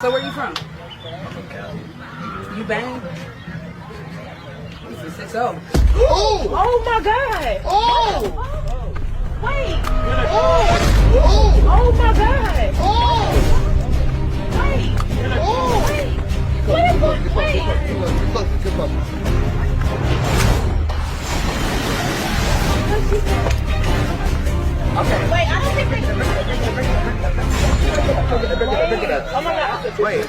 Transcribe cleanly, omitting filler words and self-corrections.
So where you from? You bang? So. Oh! Oh my God! Oh! Wait! Oh! Oh my God! Oh! Wait! Oh! Wait! Get close. Okay. Wait, I don't think they can. Oh my God. Wait.